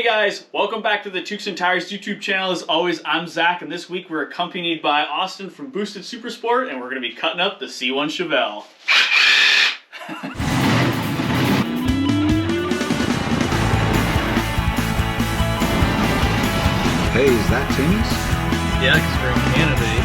Hey guys, welcome back to the Tukes and Tires YouTube channel. As always, I'm Zach, and this week we're accompanied by Austin from Boosted Supersport, and we're going to be cutting up the C1 Chevelle. Hey, is that Timmy's? Yeah, because we're in Canada.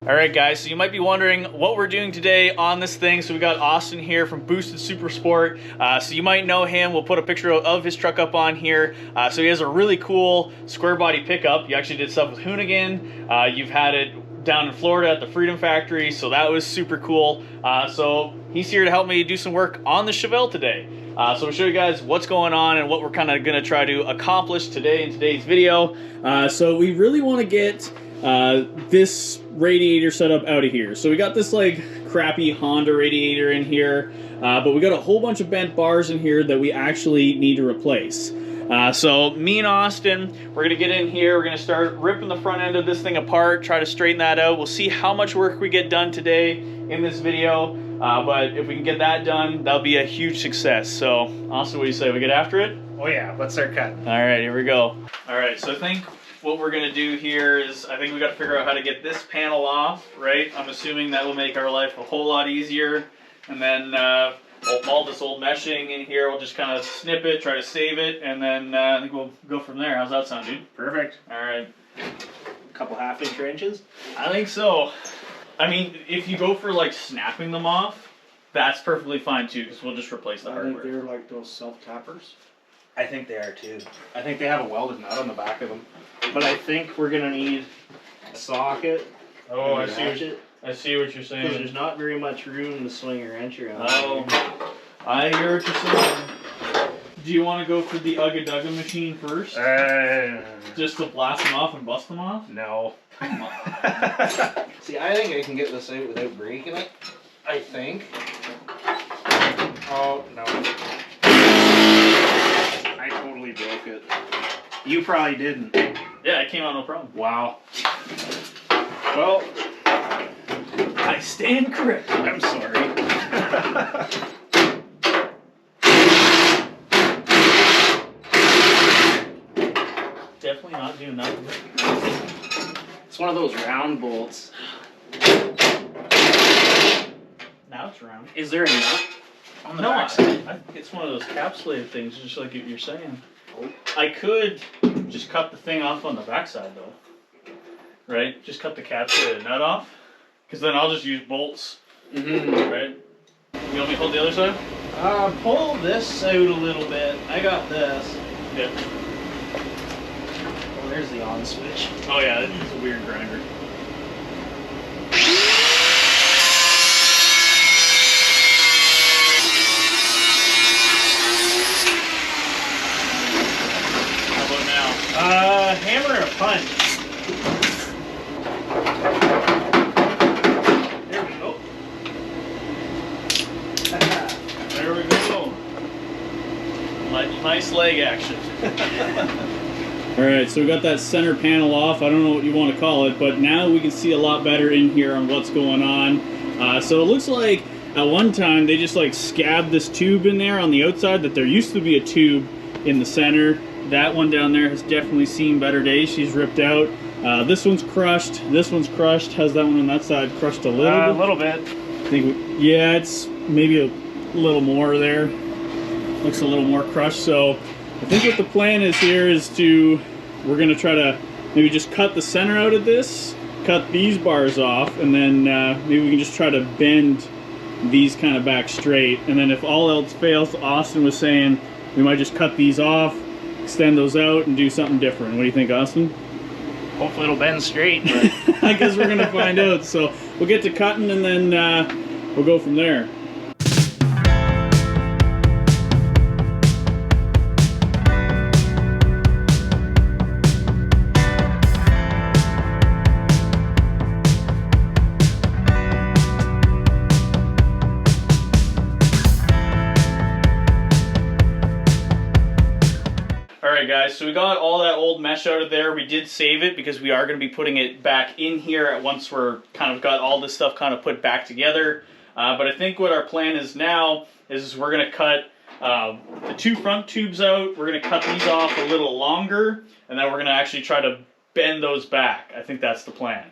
Alright guys, so you might be wondering what we're doing today on this thing. So we got Austin here from Boosted Supersport. So you might know him. We'll put a picture of his truck up on here. So he has a really cool square body pickup. You actually did stuff with Hoonigan. You've had it down in Florida at the Freedom Factory, so that was super cool. So he's here to help me do some work on the Chevelle today. So we'll show you guys what's going on and what we're kind of going to try to accomplish today in today's video. So we really want to get this radiator setup out of here. So we got this like crappy Honda radiator in here, but we got a whole bunch of bent bars in here that we actually need to replace. So me and Austin, we're gonna get in here, we're gonna start ripping the front end of this thing apart, try to straighten that out. We'll see how much work we get done today in this video, but if we can get that done, that'll be a huge success. So Austin, what do you say, we get after it? Oh yeah, let's start cutting. All right, here we go. All right, so I think what we're gonna do here is, I think we gotta figure out how to get this panel off, right? I'm assuming that will make our life a whole lot easier. And then all this old meshing in here, we'll just kind of snip it, try to save it, and then I think we'll go from there. How's that sound, dude? Perfect. All right. A couple half-inch wrenches? I think so. I mean, if you go for like snapping them off, that's perfectly fine too, because we'll just replace the hardware. I think they're like those self-tappers. I think they are too. I think they have a welded nut on the back of them. But I think we're gonna need a socket. Oh, I see what you're saying. Because there's not very much room to swing a wrench around. Oh, I hear what you're saying. Do you want to go for the Ugga machine first? Just to blast them off and bust them off? No. Come on. See, I think I can get this out without breaking it. I think. Oh, no. I totally broke it. You probably didn't. Yeah, it came out no problem. Wow. Well, I stand corrected. I'm sorry. Definitely not doing that. It's one of those round bolts. Now it's round. Is there a nut on the No, back side? I think it's one of those capsulated things, just like you're saying. Oh. I could just cut the thing off on the backside though. Right? Just cut the capsulated nut off. Because then I'll just use bolts. Mm-hmm. Right? You want me to hold the other side? Pull this out a little bit. I got this. Yeah. Oh, there's the on switch. Oh yeah, it's a weird grinder. How about now? Hammer and a punch. There we go. There we go. Nice leg action. Alright, so we got that center panel off. I don't know what you want to call it, but now we can see a lot better in here on what's going on. So it looks like at one time they just like scabbed this tube in there on the outside, that there used to be a tube in the center. That one down there has definitely seen better days. She's ripped out. This one's crushed. This one's crushed. How's that one on that side? Crushed a little bit? A little bit. I think, yeah, it's maybe a little more there. Looks a little more crushed. So I think what the plan is here is we're going to try to maybe just cut the center out of this, cut these bars off, and then maybe we can just try to bend these kind of back straight. And then if all else fails, Austin was saying we might just cut these off, extend those out, and do something different. What do you think, Austin? Hopefully it'll bend straight. But I guess we're going to find out. So we'll get to cutting and then we'll go from there. Alright guys, so we got all that old mesh out of there. We did save it because we are going to be putting it back in here once we're kind of got all this stuff kind of put back together. But I think what our plan is now is we're going to cut the 2 front tubes out. We're going to cut these off a little longer, and then we're going to actually try to bend those back. I think that's the plan.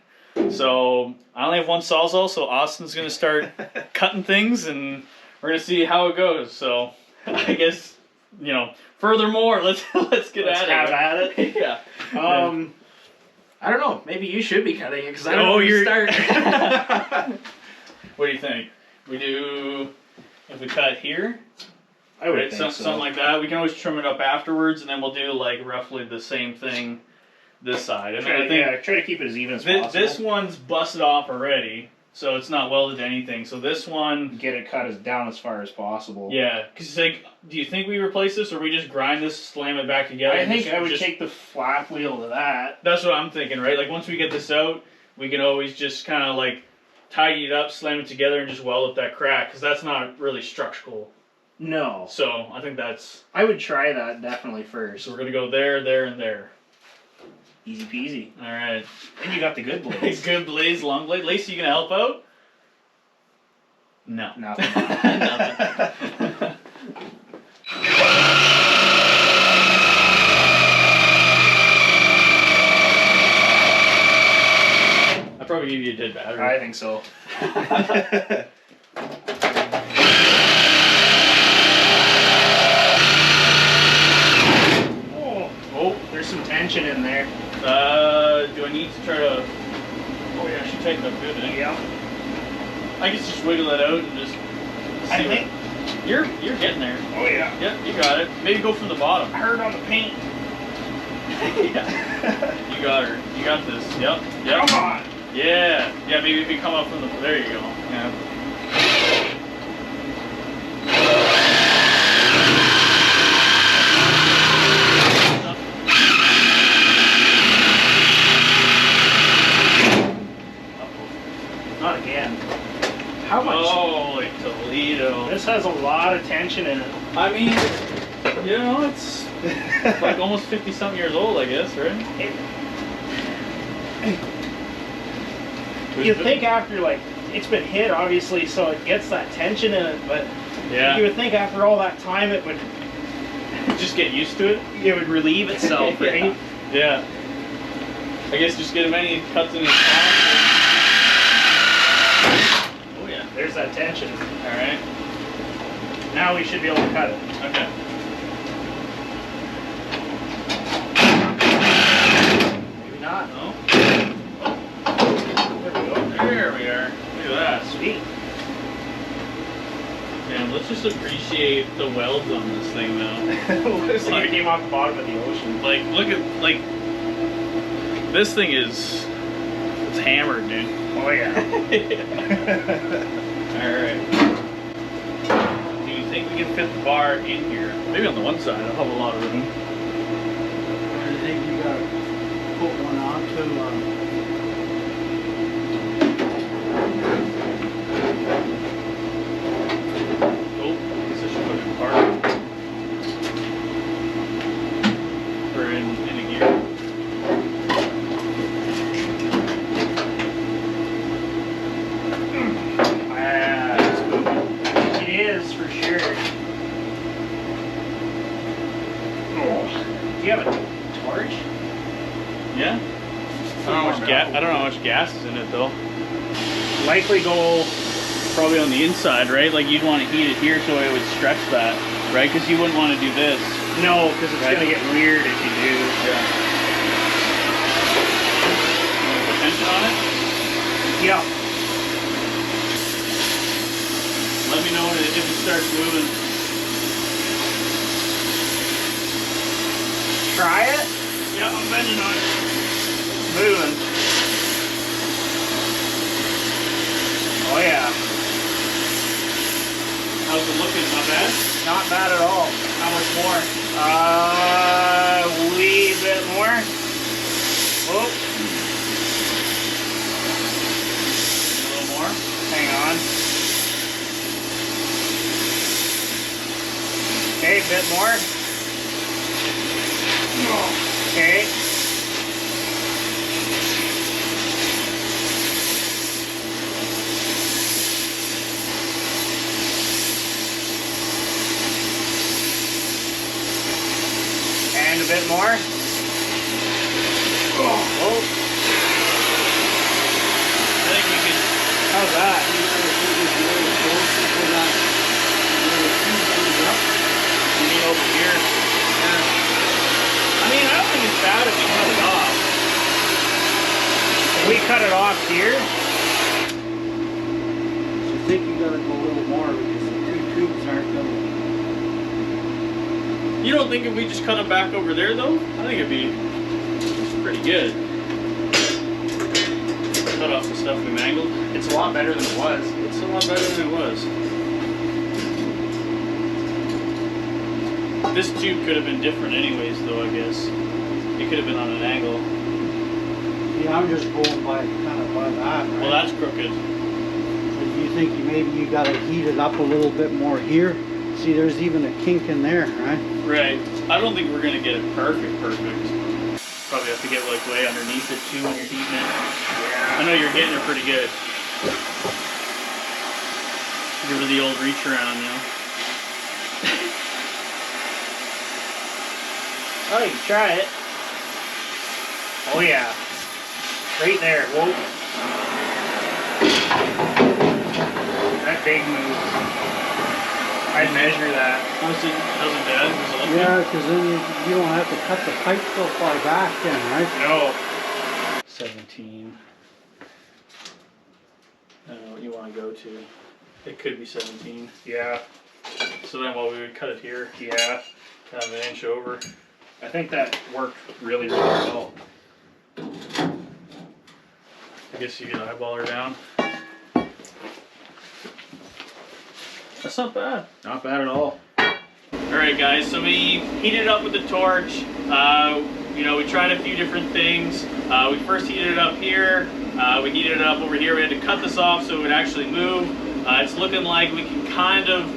So I only have one Sawzall, so Austin's going to start cutting things, and we're going to see how it goes. So I guess, you know, furthermore, let's get at it. Yeah. I don't know. Maybe you should be cutting it because I don't know where to start. What do you think? We do, if we cut here? I would think so. Something like that. We can always trim it up afterwards, and then we'll do like roughly the same thing this side. And try to keep it as even as possible. This one's busted off already, so it's not welded to anything. So this one, get it cut down as far as possible. Yeah, because like, do you think we replace this, or we just grind this, slam it back together? I think I would take the flap wheel to that. That's what I'm thinking, right? Like once we get this out, we can always just kind of like tidy it up, slam it together, and just weld up that crack, because that's not really structural. No. So I think that's. I would try that definitely first. So we're gonna go there, there, and there. Easy peasy. All right. And you got the good blades. Good blades, long blade. Lacey, you gonna help out? No. Nothing. Nothing. I probably give you a dead battery. I think so. Oh, there's some tension in there. Do I need to try to... Oh yeah, she tightened up good, eh? Yeah. I guess just wiggle it out and just see. I think... You're getting there. Oh yeah. Yep, you got it. Maybe go from the bottom. Hard on the paint. Yeah. You got her. You got this. Yep. Yep. Come on. Yeah. Yeah, maybe if you come up from the... There you go. Yeah. Not again. How much? Holy Toledo. This has a lot of tension in it. I mean, you know, it's like almost 50-something years old, I guess, right? You'd think after, like, it's been hit, obviously, so it gets that tension in it, but yeah, you would think after all that time it would just get used to it. It would relieve itself, right? Yeah. I guess just get as many cuts in as possible. Oh yeah. There's that tension. All right. Now we should be able to cut it. Okay. Maybe not. No. There we go. There we are. Look at that. Sweet. Man, let's just appreciate the welds on this thing, though. Looks like it came off the bottom of the ocean. Like, look at, like, this thing is, it's hammered, dude. Oh yeah. Alright. Do you think we can fit the bar in here? Maybe on the one side, I'll have a lot of room. I think you gotta put one on to, Oh, I guess I should put it in park. Or in a gear. It is for sure. Oh. Do you have a torch? Yeah? I don't know how much gas is in it, though. Likely go. Probably on the inside, right? Like you'd want to heat it here so it would stretch that, right? Because you wouldn't want to do this. No, because it's gonna get weird if you do. Yeah. Put tension on it? Yeah. Let me know if it starts moving. Try it. Yeah, I'm bending on it. Moving. Oh yeah. How's it looking? Not bad? Not bad at all. How much more? Wee bit more. Oh. A little more? Hang on. Okay, a bit more. Okay. bit more. Oh. I think we could. How's that? You mean over here? Yeah. I mean, I don't think it's bad if we cut it off. If we cut it off here, I think you gotta go a little more because the two tubes aren't gonna. You don't think if we just cut them back over there though? I think it'd be pretty good. Cut off the stuff we mangled. it's a lot better than it was. It's a lot better than it was. This tube could have been different anyways though, I guess. It could have been on an angle. Yeah, I'm just going by kind of by that. Right? Well, that's crooked. So you think maybe you gotta heat it up a little bit more here? See, there's even a kink in there, right? Right. I don't think we're gonna get it perfect. Probably have to get like way underneath it too when you're heating it. I know you're getting it pretty good. Give her the old reach around, you know. Oh, you can try it. Oh yeah. Right there. Whoa. That big move. I'd measure that. How's it bad? Does it look Yeah, because then you don't have to cut the pipe so far back then, right? No. 17. I don't know what you want to go to. It could be 17. Yeah. So then what, we would cut it here, Yeah. kind of an inch over. I think that worked really, really well. I guess you could eyeball her down. That's not bad. Not bad at all. Alright guys, so we heated it up with the torch. You know, we tried a few different things. We first heated it up here. We heated it up over here. We had to cut this off so it would actually move. It's looking like we can kind of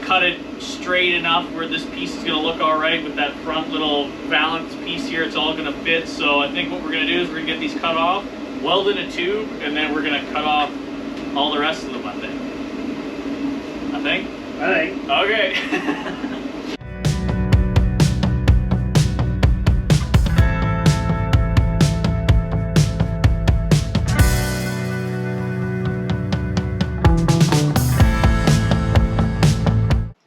cut it straight enough where this piece is going to look alright with that front little valance piece here. It's all going to fit. So I think what we're going to do is we're going to get these cut off, weld in a tube, and then we're going to cut off all the rest of them, I think. Okay.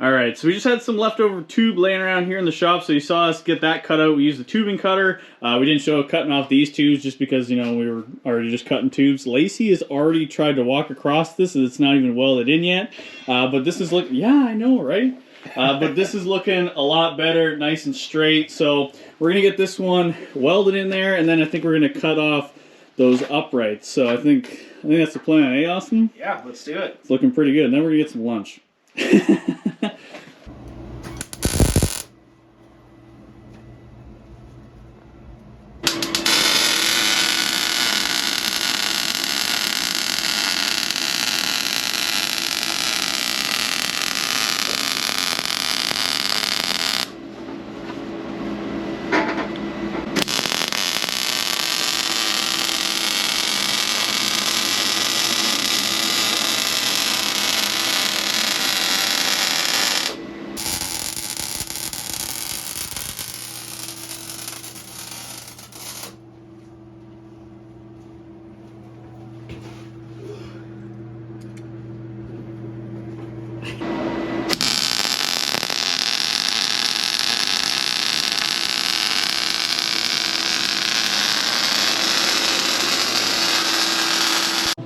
Alright, so we just had some leftover tube laying around here in the shop, so you saw us get that cut out. We used the tubing cutter. We didn't show cutting off these tubes just because, you know, we were already just cutting tubes. Lacey has already tried to walk across this, and it's not even welded in yet. But this is looking, yeah, I know, right? But this is looking a lot better, nice and straight. So we're going to get this one welded in there, and then I think we're going to cut off those uprights. So I think that's the plan, eh, Austin? Yeah, let's do it. It's looking pretty good. And then we're going to get some lunch.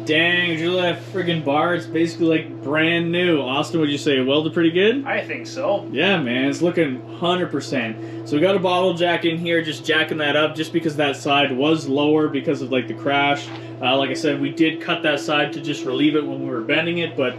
Dang, did you look at that friggin' bar? It's basically like brand new. Austin, would you say welded pretty good? I think so. Yeah, man, it's looking 100%. So we got a bottle jack in here, just jacking that up just because that side was lower because of like the crash. Like I said, we did cut that side to just relieve it when we were bending it, but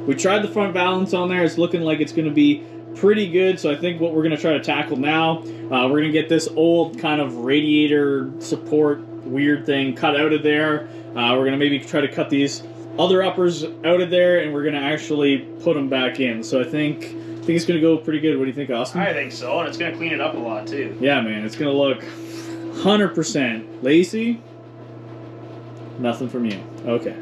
we tried the front balance on there. It's looking like it's going to be pretty good. So I think what we're going to try to tackle now, we're going to get this old kind of radiator support weird thing cut out of there. We're going to maybe try to cut these other uppers out of there, and we're going to actually put them back in. So I think it's going to go pretty good. What do you think, Austin? I think so, and it's going to clean it up a lot too. Yeah, man, it's going to look 100%. Lacey, nothing from you. Okay.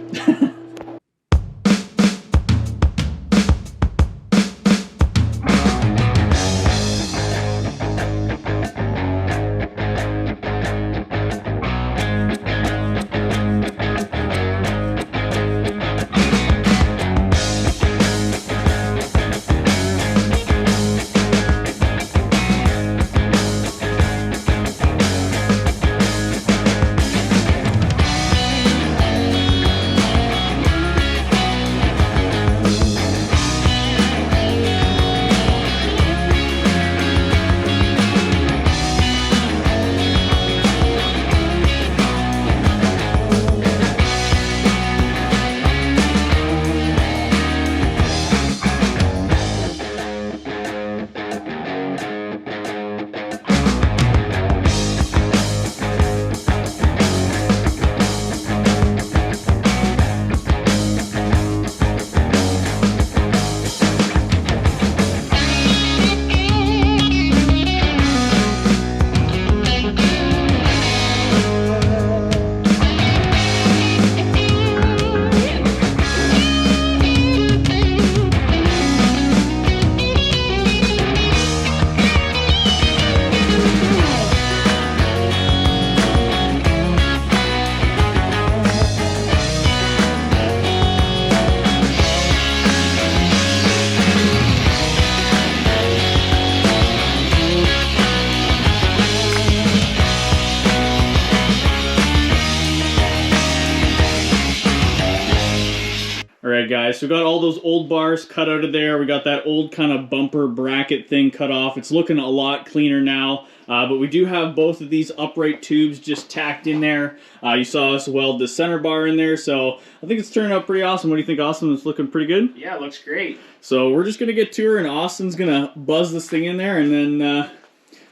right, guys, so we got all those old bars cut out of there. We got that old kind of bumper bracket thing cut off. It's looking a lot cleaner now, but we do have both of these upright tubes just tacked in there. You saw us weld the center bar in there, so I think it's turning out pretty awesome. What do you think, Austin? It's looking pretty good? Yeah, it looks great. So we're just going to get to her, and Austin's going to buzz this thing in there, and then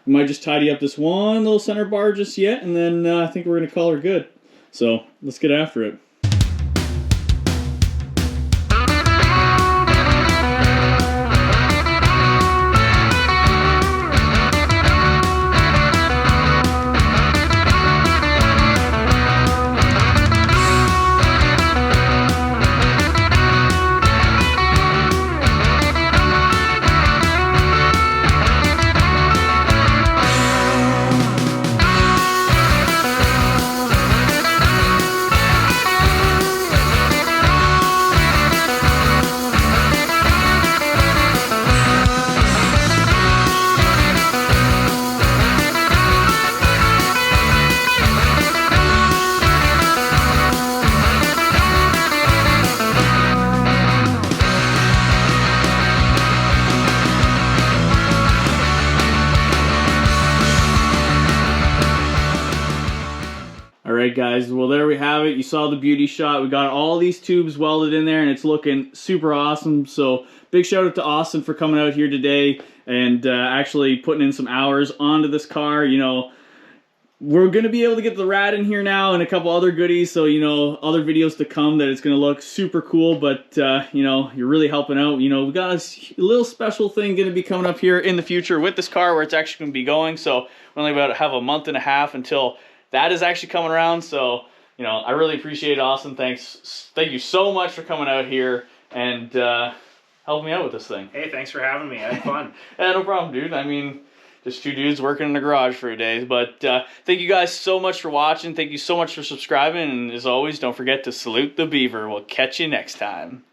we might just tidy up this one little center bar just yet, and then I think we're going to call her good. So let's get after it. Alright guys, well there we have it. You saw the beauty shot. We got all these tubes welded in there and it's looking super awesome. So big shout out to Austin for coming out here today and actually putting in some hours onto this car. You know, we're going to be able to get the rad in here now and a couple other goodies. So, you know, other videos to come that it's going to look super cool. But, you know, you're really helping out. You know, we got a little special thing going to be coming up here in the future with this car where it's actually going to be going. So we're only about to have a month and a half until that is actually coming around. So, you know, I really appreciate it, Austin. Thanks. Thank you so much for coming out here and helping me out with this thing. Hey, thanks for having me. I had fun. Yeah, no problem, dude. I mean, just two dudes working in the garage for a day. But thank you guys so much for watching. Thank you so much for subscribing. And as always, don't forget to salute the beaver. We'll catch you next time.